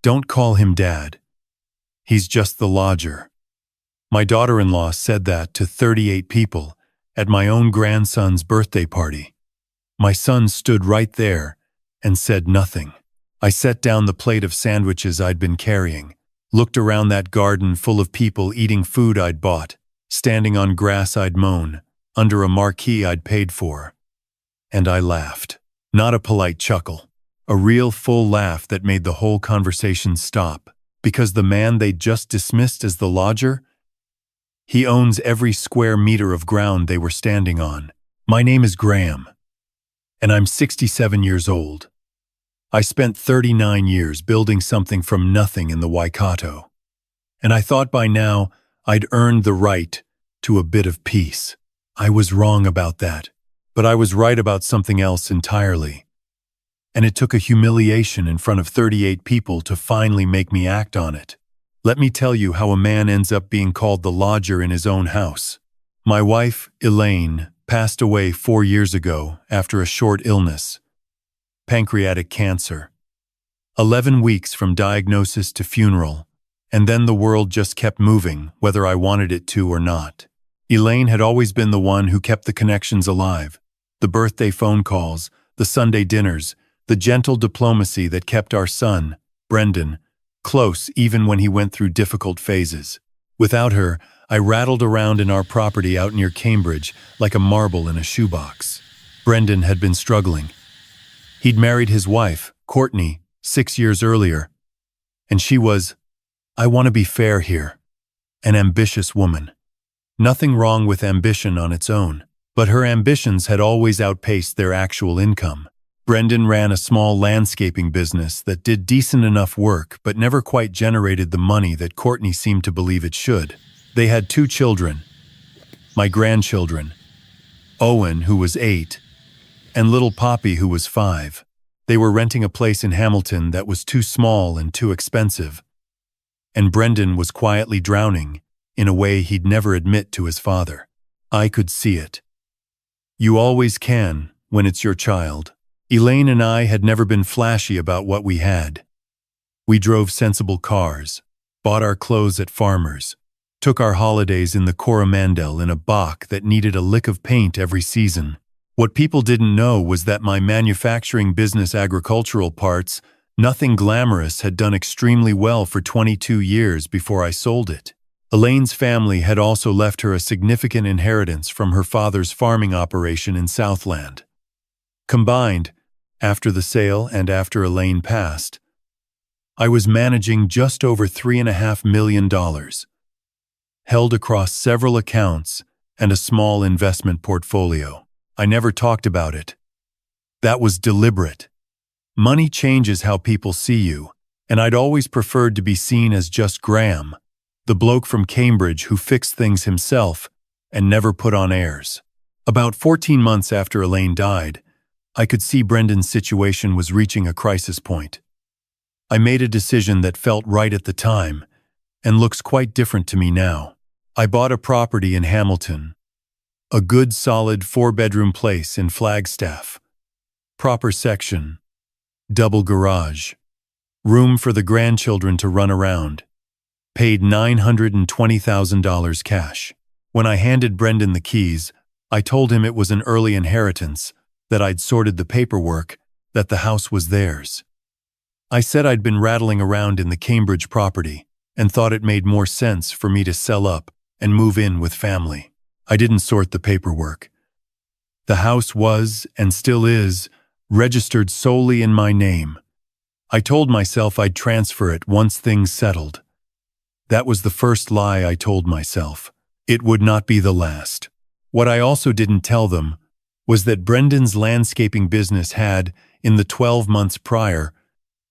Don't call him Dad. He's just the lodger. My daughter-in-law said that to 38 people at my own grandson's birthday party. My son stood right there and said nothing. I set down the plate of sandwiches I'd been carrying, looked around that garden full of people eating food I'd bought, standing on grass I'd mown, under a marquee I'd paid for. And I laughed. Not a polite chuckle. A real full laugh that made the whole conversation stop. Because the man they'd just dismissed as the lodger? He owns every square meter of ground they were standing on. My name is Graham, and I'm 67 years old. I spent 39 years building something from nothing in the Waikato, and I thought by now I'd earned the right to a bit of peace. I was wrong about that, but I was right about something else entirely. And it took a humiliation in front of 38 people to finally make me act on it. Let me tell you how a man ends up being called the lodger in his own house. My wife, Elaine, passed away 4 years ago after a short illness. Pancreatic cancer. 11 weeks from diagnosis to funeral, and then the world just kept moving, whether I wanted it to or not. Elaine had always been the one who kept the connections alive. The birthday phone calls, the Sunday dinners, the gentle diplomacy that kept our son, Brendan, close even when he went through difficult phases. Without her, I rattled around in our property out near Cambridge like a marble in a shoebox. Brendan had been struggling. He'd married his wife, Courtney, 6 years earlier, and she was, I want to be fair here, an ambitious woman. Nothing wrong with ambition on its own, but her ambitions had always outpaced their actual income. Brendan ran a small landscaping business that did decent enough work but never quite generated the money that Courtney seemed to believe it should. They had 2 children, my grandchildren, Owen, who was 8, and little Poppy, who was 5. They were renting a place in Hamilton that was too small and too expensive, and Brendan was quietly drowning in a way he'd never admit to his father. I could see it. You always can when it's your child. Elaine and I had never been flashy about what we had. We drove sensible cars, bought our clothes at Farmers, took our holidays in the Coromandel in a bock that needed a lick of paint every season. What people didn't know was that my manufacturing business, agricultural parts, nothing glamorous, had done extremely well for 22 years before I sold it. Elaine's family had also left her a significant inheritance from her father's farming operation in Southland. Combined, after the sale and after Elaine passed, I was managing just over $3.5 million, held across several accounts and a small investment portfolio. I never talked about it. That was deliberate. Money changes how people see you, and I'd always preferred to be seen as just Graham, the bloke from Cambridge who fixed things himself and never put on airs. About 14 months after Elaine died, I could see Brendan's situation was reaching a crisis point. I made a decision that felt right at the time and looks quite different to me now. I bought a property in Hamilton, a good solid 4-bedroom place in Flagstaff. Proper section, double garage, room for the grandchildren to run around. Paid $920,000 cash. When I handed Brendan the keys, I told him it was an early inheritance, that I'd sorted the paperwork, that the house was theirs. I said I'd been rattling around in the Cambridge property and thought it made more sense for me to sell up and move in with family. I didn't sort the paperwork. The house was, and still is, registered solely in my name. I told myself I'd transfer it once things settled. That was the first lie I told myself. It would not be the last. What I also didn't tell them was that Brendan's landscaping business had, in the 12 months prior,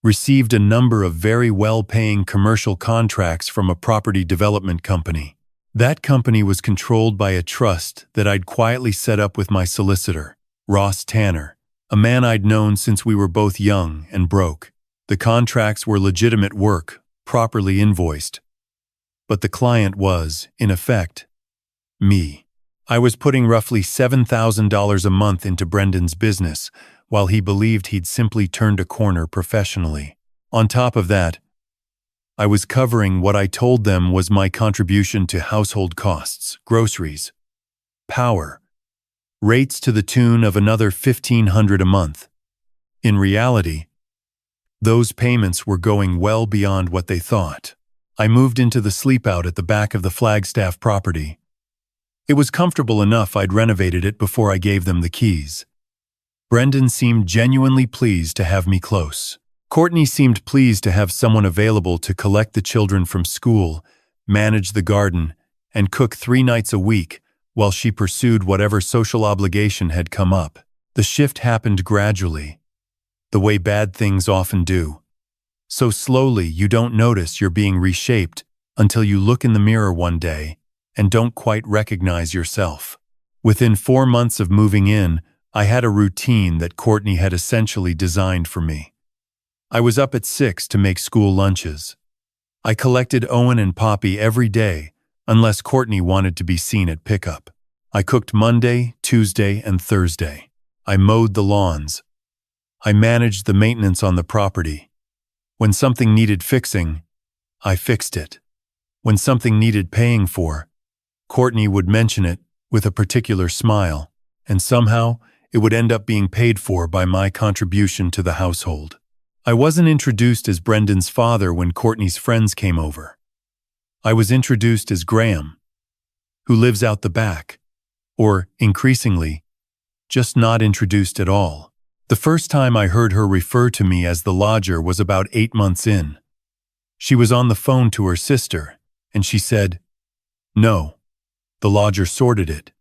received a number of very well-paying commercial contracts from a property development company. That company was controlled by a trust that I'd quietly set up with my solicitor, Ross Tanner, a man I'd known since we were both young and broke. The contracts were legitimate work, properly invoiced. But the client was, in effect, me. I was putting roughly $7,000 a month into Brendan's business, while he believed he'd simply turned a corner professionally. On top of that, I was covering what I told them was my contribution to household costs, groceries, power, rates to the tune of another $1,500 a month. In reality, those payments were going well beyond what they thought. I moved into the sleepout at the back of the Flagstaff property. It was comfortable enough I'd renovated it before I gave them the keys. Brendan seemed genuinely pleased to have me close. Courtney seemed pleased to have someone available to collect the children from school, manage the garden, and cook 3 nights a week while she pursued whatever social obligation had come up. The shift happened gradually, the way bad things often do. So slowly you don't notice you're being reshaped until you look in the mirror one day and don't quite recognize yourself. Within 4 months of moving in, I had a routine that Courtney had essentially designed for me. I was up at 6 to make school lunches. I collected Owen and Poppy every day, unless Courtney wanted to be seen at pickup. I cooked Monday, Tuesday, and Thursday. I mowed the lawns. I managed the maintenance on the property. When something needed fixing, I fixed it. When something needed paying for, Courtney would mention it with a particular smile, and somehow it would end up being paid for by my contribution to the household. I wasn't introduced as Brendan's father when Courtney's friends came over. I was introduced as Graham, who lives out the back, or, increasingly, just not introduced at all. The first time I heard her refer to me as the lodger was about 8 months in. She was on the phone to her sister, and she said, "No, the lodger sorted it."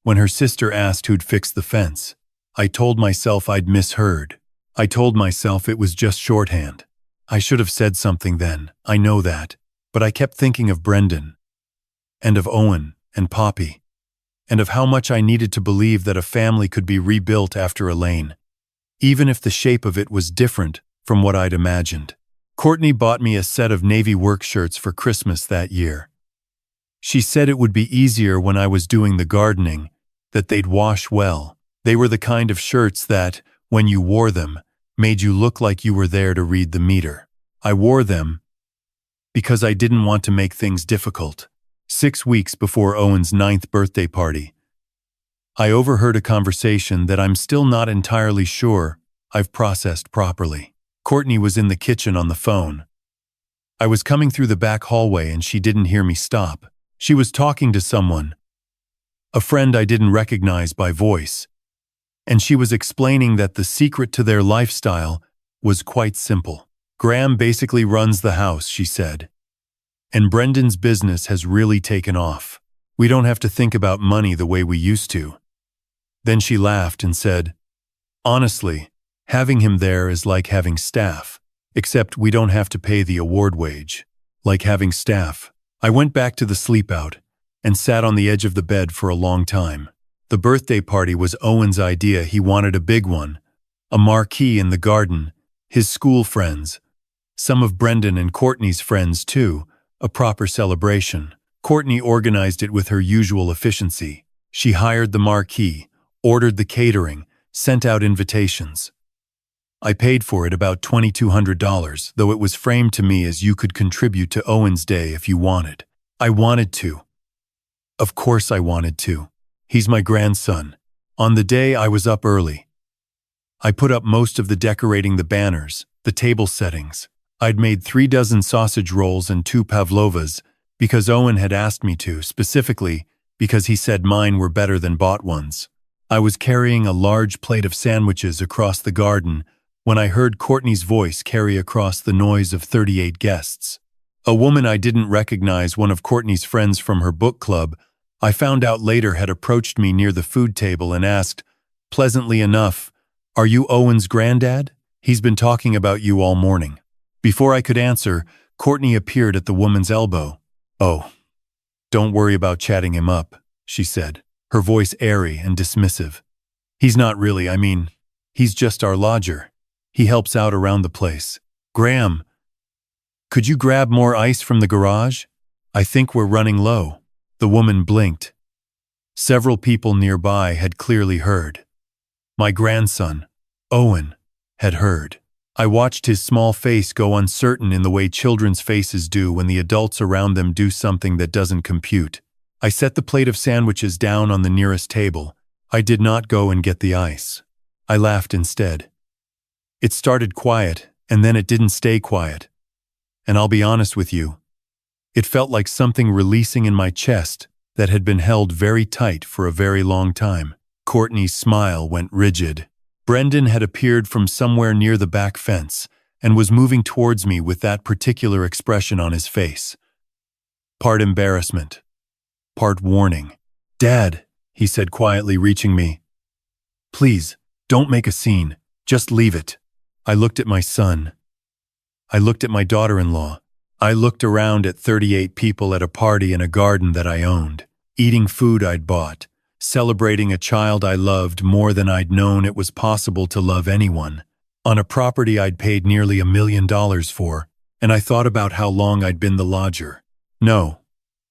When her sister asked who'd fixed the fence, I told myself I'd misheard. I told myself it was just shorthand. I should have said something then, I know that, but I kept thinking of Brendan, and of Owen and Poppy, and of how much I needed to believe that a family could be rebuilt after Elaine, even if the shape of it was different from what I'd imagined. Courtney bought me a set of navy work shirts for Christmas that year. She said it would be easier when I was doing the gardening, that they'd wash well. They were the kind of shirts that, when you wore them, made you look like you were there to read the meter. I wore them because I didn't want to make things difficult. 6 weeks before Owen's 9th birthday party, I overheard a conversation that I'm still not entirely sure I've processed properly. Courtney was in the kitchen on the phone. I was coming through the back hallway and she didn't hear me stop. She was talking to someone, a friend I didn't recognize by voice, and she was explaining that the secret to their lifestyle was quite simple. Graham basically runs the house, she said, and Brendan's business has really taken off. We don't have to think about money the way we used to. Then she laughed and said, "Honestly, having him there is like having staff, except we don't have to pay the award wage. Like having staff." I went back to the sleepout and sat on the edge of the bed for a long time. The birthday party was Owen's idea. He wanted a big one, a marquee in the garden, his school friends, some of Brendan and Courtney's friends too, a proper celebration. Courtney organized it with her usual efficiency. She hired the marquee, ordered the catering, sent out invitations. I paid for it about $2,200, though it was framed to me as you could contribute to Owen's day if you wanted. I wanted to. Of course I wanted to. He's my grandson. On the day I was up early. I put up most of the decorating, the banners, the table settings. I'd made 3 dozen sausage rolls and 2 pavlovas because Owen had asked me to, specifically because he said mine were better than bought ones. I was carrying a large plate of sandwiches across the garden when I heard Courtney's voice carry across the noise of 38 guests. A woman I didn't recognize, one of Courtney's friends from her book club, I found out later had approached me near the food table and asked, pleasantly enough, "Are you Owen's granddad? He's been talking about you all morning." Before I could answer, Courtney appeared at the woman's elbow. "Oh, don't worry about chatting him up," she said, her voice airy and dismissive. "He's not really, he's just our lodger. He helps out around the place. Graham, could you grab more ice from the garage? I think we're running low." The woman blinked. Several people nearby had clearly heard. My grandson, Owen, had heard. I watched his small face go uncertain in the way children's faces do when the adults around them do something that doesn't compute. I set the plate of sandwiches down on the nearest table. I did not go and get the ice. I laughed instead. It started quiet, and then it didn't stay quiet. And I'll be honest with you, it felt like something releasing in my chest that had been held very tight for a very long time. Courtney's smile went rigid. Brendan had appeared from somewhere near the back fence and was moving towards me with that particular expression on his face. Part embarrassment, part warning. "Dad," he said quietly, reaching me. "Please, don't make a scene. Just leave it." I looked at my son. I looked at my daughter-in-law. I looked around at 38 people at a party in a garden that I owned, eating food I'd bought, celebrating a child I loved more than I'd known it was possible to love anyone, on a property I'd paid nearly $1 million for, and I thought about how long I'd been the lodger. "No,"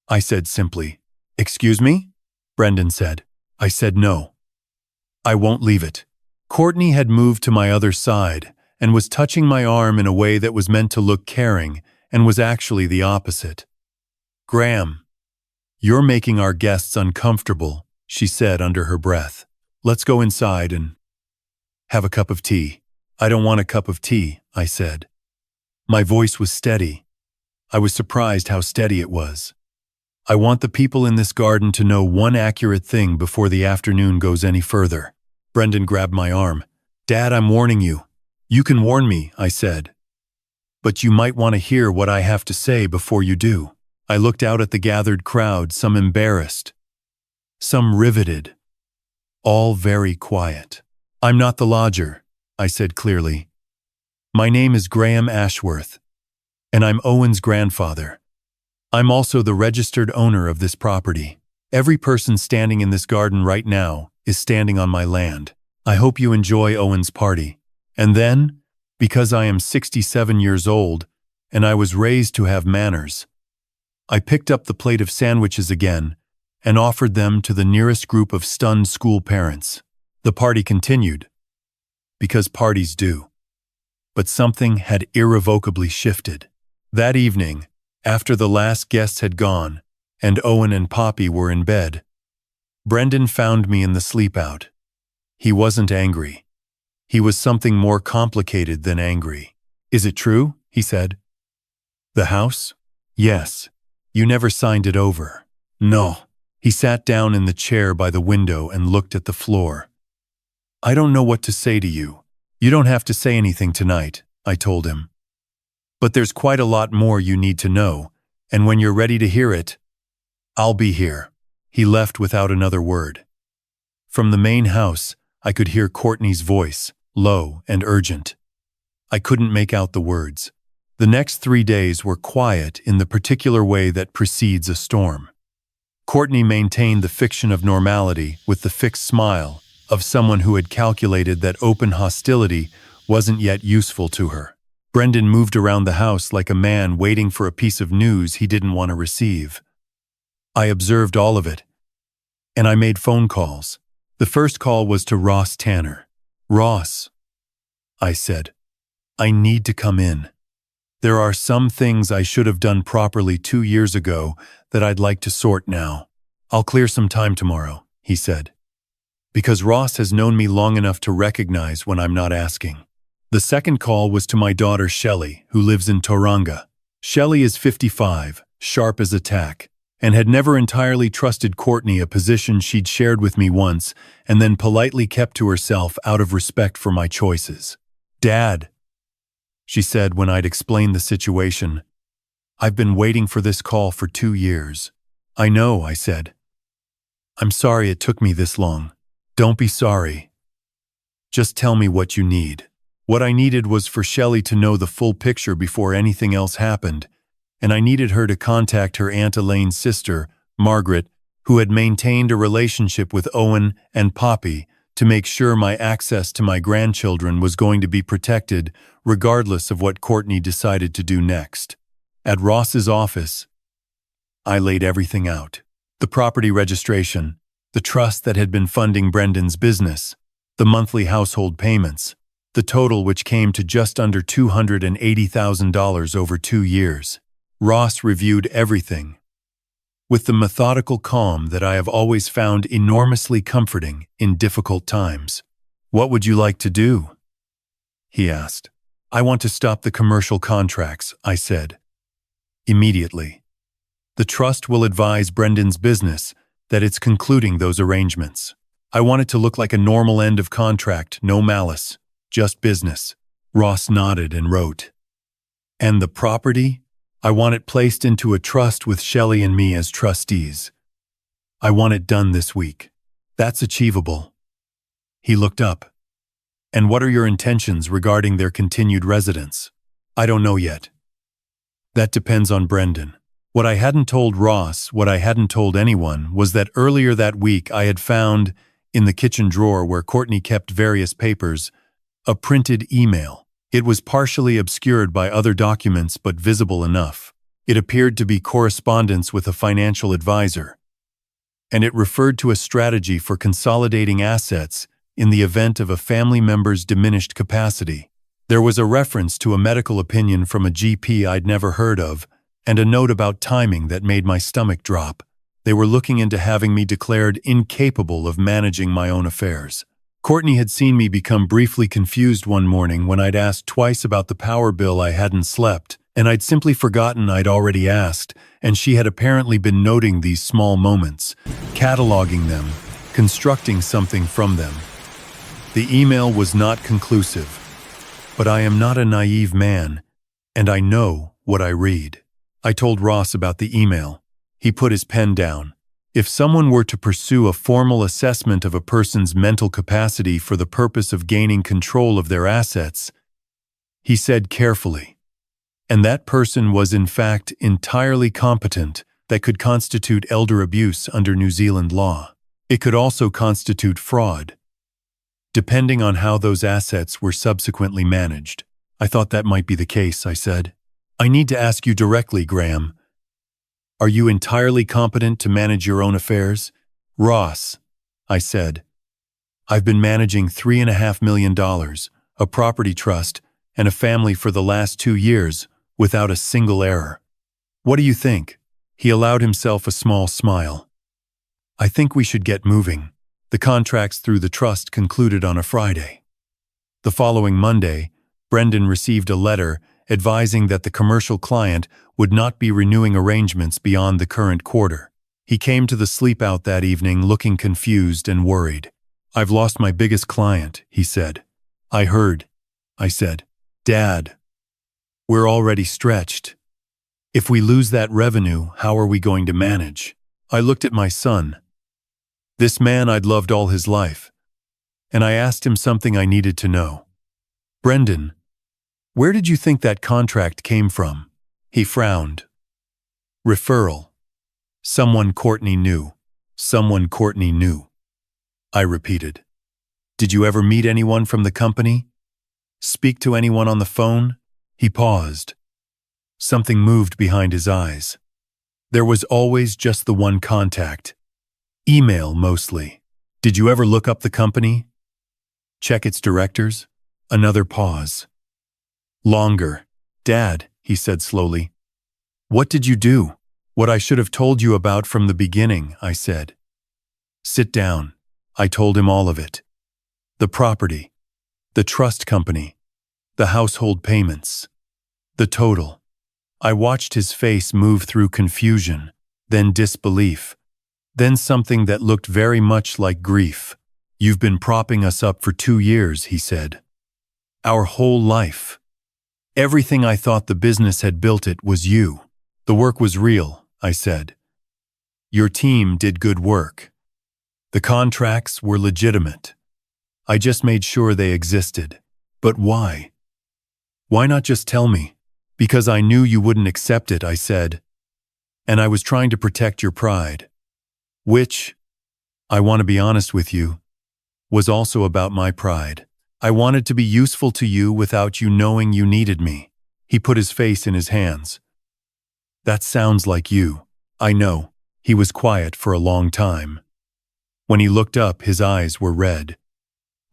I said simply. "Excuse me?" Brendan said. I said no. "I won't leave it." Courtney had moved to my other side and was touching my arm in a way that was meant to look caring and was actually the opposite. "Graham, you're making our guests uncomfortable," she said under her breath. "Let's go inside and have a cup of tea." "I don't want a cup of tea," I said. My voice was steady. I was surprised how steady it was. "I want the people in this garden to know one accurate thing before the afternoon goes any further." Brendan grabbed my arm. "Dad, I'm warning you." "You can warn me," I said. "But you might want to hear what I have to say before you do." I looked out at the gathered crowd, some embarrassed, some riveted, all very quiet. "I'm not the lodger," I said clearly. "My name is Graham Ashworth, and I'm Owen's grandfather. I'm also the registered owner of this property. Every person standing in this garden right now is standing on my land. I hope you enjoy Owen's party. And then, because I am 67 years old, and I was raised to have manners, I picked up the plate of sandwiches again and offered them to the nearest group of stunned school parents. The party continued, because parties do. But something had irrevocably shifted. That evening, after the last guests had gone, and Owen and Poppy were in bed, Brendan found me in the sleep-out. He wasn't angry. He was something more complicated than angry. "Is it true?" he said. "The house?" "Yes. You never signed it over." "No." He sat down in the chair by the window and looked at the floor. "I don't know what to say to you. You don't have to say anything tonight," I told him. "But there's quite a lot more you need to know, and when you're ready to hear it, I'll be here." He left without another word. From the main house, I could hear Courtney's voice, low and urgent. I couldn't make out the words. The next 3 days were quiet in the particular way that precedes a storm. Courtney maintained the fiction of normality with the fixed smile of someone who had calculated that open hostility wasn't yet useful to her. Brendan moved around the house like a man waiting for a piece of news he didn't want to receive. I observed all of it, and I made phone calls. The first call was to Ross Tanner. "Ross," I said, "I need to come in. There are some things I should have done properly 2 years ago that I'd like to sort now. I'll clear some time tomorrow," he said, because Ross has known me long enough to recognize when I'm not asking. The second call was to my daughter Shelley, who lives in Tauranga. Shelley is 55, sharp as a tack, and had never entirely trusted Courtney, a position she'd shared with me once and then politely kept to herself out of respect for my choices. "Dad," she said when I'd explained the situation, "I've been waiting for this call for 2 years." "I know," I said. "I'm sorry it took me this long." "Don't be sorry. Just tell me what you need." What I needed was for Shelley to know the full picture before anything else happened, and I needed her to contact her Aunt Elaine's sister, Margaret, who had maintained a relationship with Owen and Poppy, to make sure my access to my grandchildren was going to be protected regardless of what Courtney decided to do next. At Ross's office, I laid everything out. The property registration, the trust that had been funding Brendan's business, the monthly household payments, the total which came to just under $280,000 over 2 years. Ross reviewed everything with the methodical calm that I have always found enormously comforting in difficult times. "What would you like to do?" he asked. "I want to stop the commercial contracts," I said. "Immediately. The trust will advise Brendan's business that it's concluding those arrangements. I want it to look like a normal end of contract, no malice, just business." Ross nodded and wrote. "And the property? I want it placed into a trust with Shelley and me as trustees. I want it done this week." "That's achievable." He looked up. "And what are your intentions regarding their continued residence?" "I don't know yet. That depends on Brendan." What I hadn't told Ross, what I hadn't told anyone, was that earlier that week I had found, in the kitchen drawer where Courtney kept various papers, a printed email. It was partially obscured by other documents but visible enough. It appeared to be correspondence with a financial advisor, and it referred to a strategy for consolidating assets in the event of a family member's diminished capacity. There was a reference to a medical opinion from a GP I'd never heard of, and a note about timing that made my stomach drop. They were looking into having me declared incapable of managing my own affairs. Courtney had seen me become briefly confused one morning when I'd asked twice about the power bill I hadn't slept, and I'd simply forgotten I'd already asked, and she had apparently been noting these small moments, cataloging them, constructing something from them. The email was not conclusive, but I am not a naive man, and I know what I read. I told Ross about the email. He put his pen down. If someone were to pursue a formal assessment of a person's mental capacity for the purpose of gaining control of their assets, he said carefully, and that person was in fact entirely competent, that could constitute elder abuse under New Zealand law. It could also constitute fraud, depending on how those assets were subsequently managed. I thought that might be the case, I said. "I need to ask you directly, Graham. Are you entirely competent to manage your own affairs?" "Ross," I said, "I've been managing $3.5 million, a property trust, and a family for the last 2 years without a single error. What do you think?" He allowed himself a small smile. "I think we should get moving." The contracts through the trust concluded on a Friday. The following Monday, Brendan received a letter advising that the commercial client would not be renewing arrangements beyond the current quarter. He came to the sleep out that evening looking confused and worried. "I've lost my biggest client," he said. "I heard," I said. "Dad, we're already stretched. If we lose that revenue, how are we going to manage?" I looked at my son, this man I'd loved all his life, and I asked him something I needed to know. "Brendan, where did you think that contract came from?" He frowned. "Referral. Someone Courtney knew. Someone Courtney knew," I repeated. "Did you ever meet anyone from the company? Speak to anyone on the phone?" He paused. Something moved behind his eyes. "There was always just the one contact. Email, mostly. Did you ever look up the company? Check its directors?" Another pause. "Longer. Dad," he said slowly, "what did you do?" "What I should have told you about from the beginning," I said. "Sit down." I told him all of it. The property, the trust company, the household payments, the total. I watched his face move through confusion, then disbelief, then something that looked very much like grief. "You've been propping us up for 2 years," he said. "Our whole life. Everything I thought the business had built it was you." "The work was real," I said. "Your team did good work. The contracts were legitimate. I just made sure they existed. But why? Why not just tell me?" "Because I knew you wouldn't accept it," I said. "And I was trying to protect your pride. Which, I want to be honest with you, was also about my pride. I wanted to be useful to you without you knowing you needed me." He put his face in his hands. "That sounds like you." "I know." He was quiet for a long time. When he looked up, his eyes were red.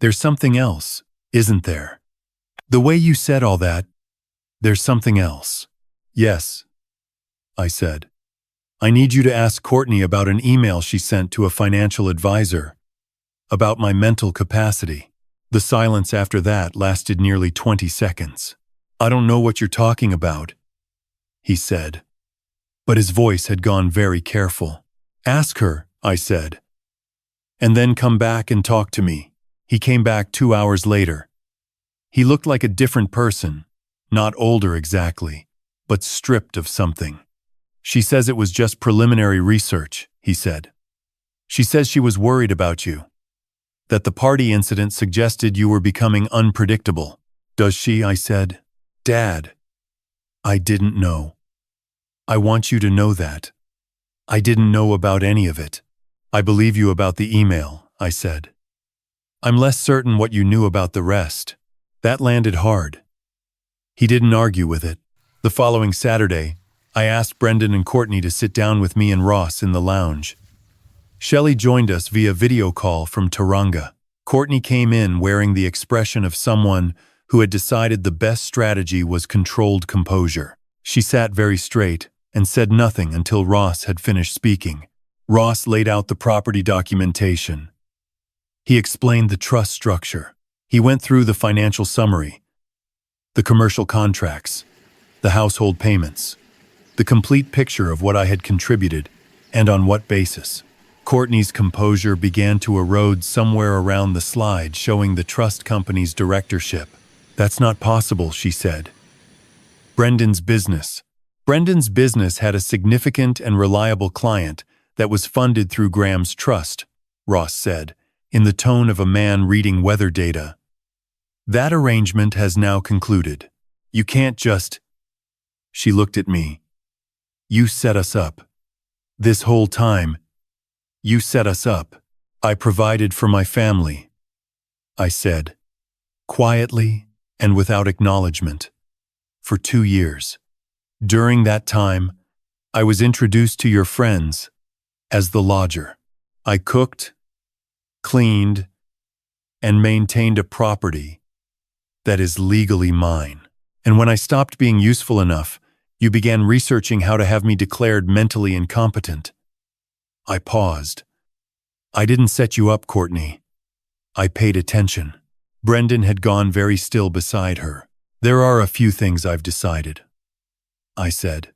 "There's something else, isn't there?" The way you said all that, there's something else. Yes, I said. I need you to ask Courtney about an email she sent to a financial advisor about my mental capacity. The silence after that lasted nearly 20 seconds. I don't know what you're talking about, he said. But his voice had gone very careful. Ask her, I said. And then come back and talk to me. He came back 2 hours later. He looked like a different person, not older exactly, but stripped of something. She says it was just preliminary research, he said. She says she was worried about you, that the party incident suggested you were becoming unpredictable. Does she? I said. Dad, I didn't know. I want you to know that. I didn't know about any of it. I believe you about the email, I said. I'm less certain what you knew about the rest. That landed hard. He didn't argue with it. The following Saturday, I asked Brendan and Courtney to sit down with me and Ross in the lounge. Shelley joined us via video call from Tauranga. Courtney came in wearing the expression of someone who had decided the best strategy was controlled composure. She sat very straight and said nothing until Ross had finished speaking. Ross laid out the property documentation. He explained the trust structure. He went through the financial summary, the commercial contracts, the household payments, the complete picture of what I had contributed and on what basis. Courtney's composure began to erode somewhere around the slide showing the trust company's directorship. That's not possible, she said. Brendan's business had a significant and reliable client that was funded through Graham's trust, Ross said, in the tone of a man reading weather data. That arrangement has now concluded. You can't just... She looked at me. You set us up. This whole time, you set us up. I provided for my family, I said, quietly and without acknowledgement, for 2 years. During that time, I was introduced to your friends as the lodger. I cooked, cleaned, and maintained a property that is legally mine. And when I stopped being useful enough, you began researching how to have me declared mentally incompetent. I paused. I didn't set you up, Courtney. I paid attention. Brendan had gone very still beside her. There are a few things I've decided, I said.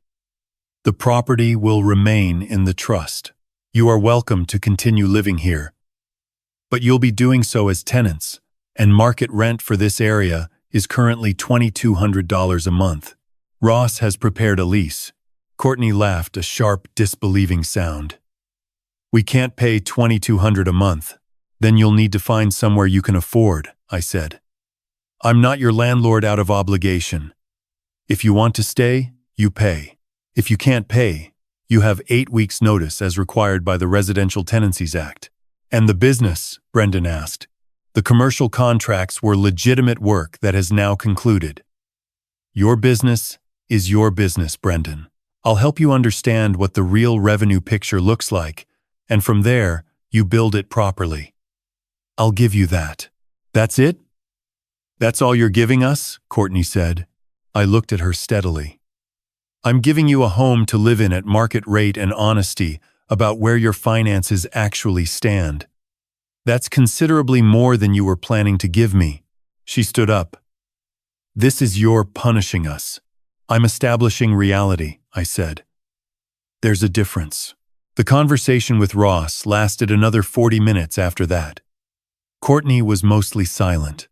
The property will remain in the trust. You are welcome to continue living here, but you'll be doing so as tenants, and market rent for this area is currently $2,200 a month. Ross has prepared a lease. Courtney laughed, a sharp, disbelieving sound. We can't pay $2,200 a month. Then you'll need to find somewhere you can afford, I said. I'm not your landlord out of obligation. If you want to stay, you pay. If you can't pay, you have 8 weeks' notice as required by the Residential Tenancies Act. And the business, Brendan asked. The commercial contracts were legitimate work that has now concluded. Your business is your business, Brendan. I'll help you understand what the real revenue picture looks like, and from there, you build it properly. I'll give you that. That's it? That's all you're giving us? Courtney said. I looked at her steadily. I'm giving you a home to live in at market rate and honesty about where your finances actually stand. That's considerably more than you were planning to give me. She stood up. This is your punishing us. I'm establishing reality, I said. There's a difference. The conversation with Ross lasted another 40 minutes after that. Courtney was mostly silent.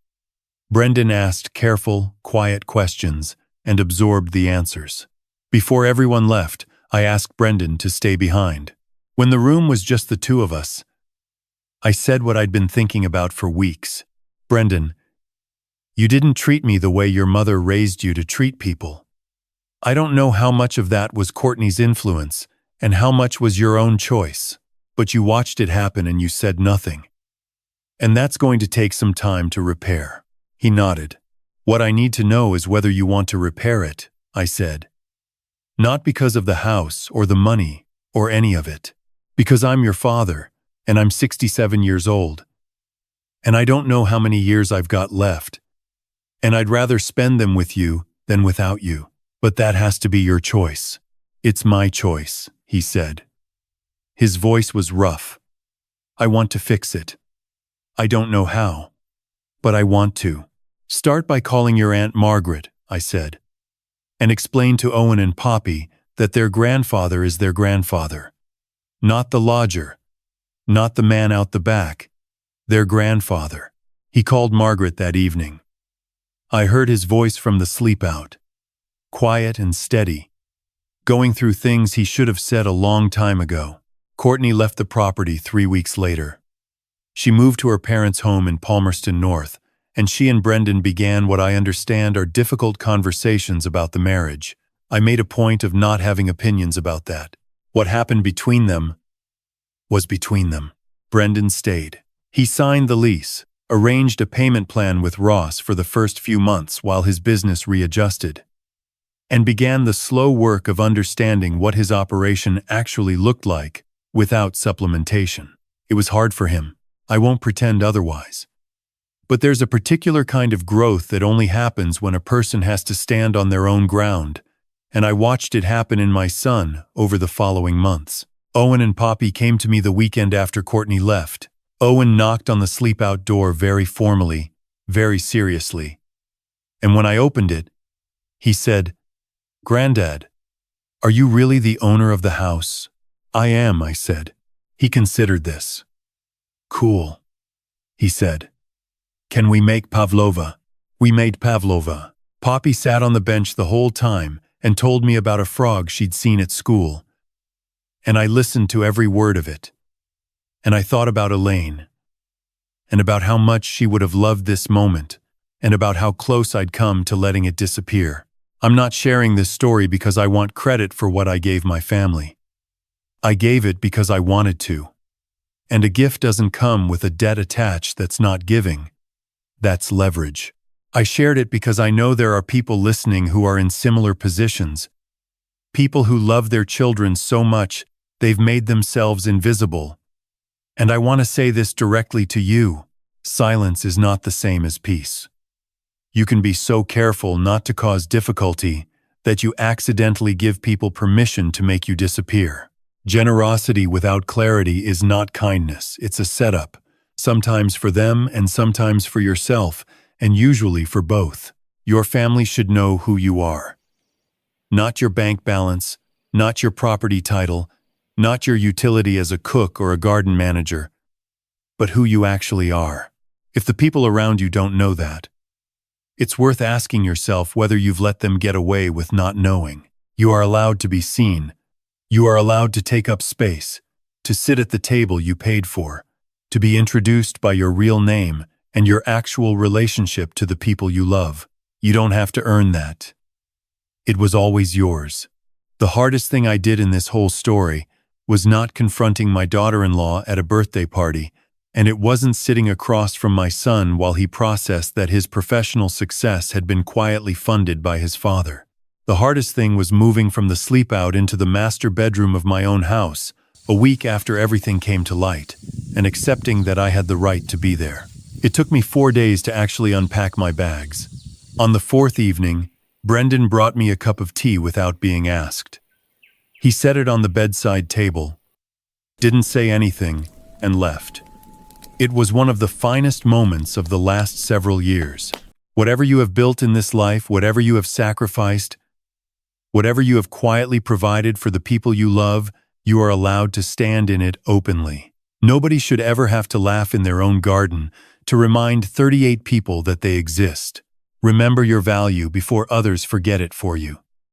Brendan asked careful, quiet questions and absorbed the answers. Before everyone left, I asked Brendan to stay behind. When the room was just the two of us, I said what I'd been thinking about for weeks. Brendan, you didn't treat me the way your mother raised you to treat people. I don't know how much of that was Courtney's influence and how much was your own choice, but you watched it happen and you said nothing. And that's going to take some time to repair. He nodded. What I need to know is whether you want to repair it, I said. Not because of the house or the money or any of it. Because I'm your father and I'm 67 years old. And I don't know how many years I've got left. And I'd rather spend them with you than without you. But that has to be your choice. It's my choice, he said. His voice was rough. I want to fix it. I don't know how. But I want to. Start by calling your Aunt Margaret, I said. And explain to Owen and Poppy that their grandfather is their grandfather. Not the lodger. Not the man out the back. Their grandfather. He called Margaret that evening. I heard his voice from the sleep-out. Quiet and steady. Going through things he should have said a long time ago. Courtney left the property 3 weeks later. She moved to her parents' home in Palmerston North, and she and Brendan began what I understand are difficult conversations about the marriage. I made a point of not having opinions about that. What happened between them was between them. Brendan stayed. He signed the lease, arranged a payment plan with Ross for the first few months while his business readjusted, and began the slow work of understanding what his operation actually looked like without supplementation. It was hard for him. I won't pretend otherwise. But there's a particular kind of growth that only happens when a person has to stand on their own ground, and I watched it happen in my son over the following months. Owen and Poppy came to me the weekend after Courtney left. Owen knocked on the sleep-out door very formally, very seriously. And when I opened it, he said, "Granddad, are you really the owner of the house?" "I am," I said. He considered this. "Cool," he said. "Can we make pavlova?" We made pavlova. Poppy sat on the bench the whole time and told me about a frog she'd seen at school. And I listened to every word of it. And I thought about Elaine, and about how much she would have loved this moment, and about how close I'd come to letting it disappear. I'm not sharing this story because I want credit for what I gave my family. I gave it because I wanted to. And a gift doesn't come with a debt attached that's not giving. That's leverage. I shared it because I know there are people listening who are in similar positions. People who love their children so much they've made themselves invisible. And I want to say this directly to you. Silence is not the same as peace. You can be so careful not to cause difficulty that you accidentally give people permission to make you disappear. Generosity without clarity is not kindness. It's a setup, sometimes for them and sometimes for yourself, and usually for both. Your family should know who you are. Not your bank balance, not your property title, not your utility as a cook or a garden manager, but who you actually are. If the people around you don't know that, it's worth asking yourself whether you've let them get away with not knowing. You are allowed to be seen. You are allowed to take up space, to sit at the table you paid for, to be introduced by your real name and your actual relationship to the people you love. You don't have to earn that. It was always yours. The hardest thing I did in this whole story was not confronting my daughter-in-law at a birthday party, and it wasn't sitting across from my son while he processed that his professional success had been quietly funded by his father. The hardest thing was moving from the sleep-out into the master bedroom of my own house, a week after everything came to light, and accepting that I had the right to be there. It took me 4 days to actually unpack my bags. On the 4th evening, Brendan brought me a cup of tea without being asked. He set it on the bedside table, didn't say anything, and left. It was one of the finest moments of the last several years. Whatever you have built in this life, whatever you have sacrificed, whatever you have quietly provided for the people you love, you are allowed to stand in it openly. Nobody should ever have to laugh in their own garden to remind 38 people that they exist. Remember your value before others forget it for you.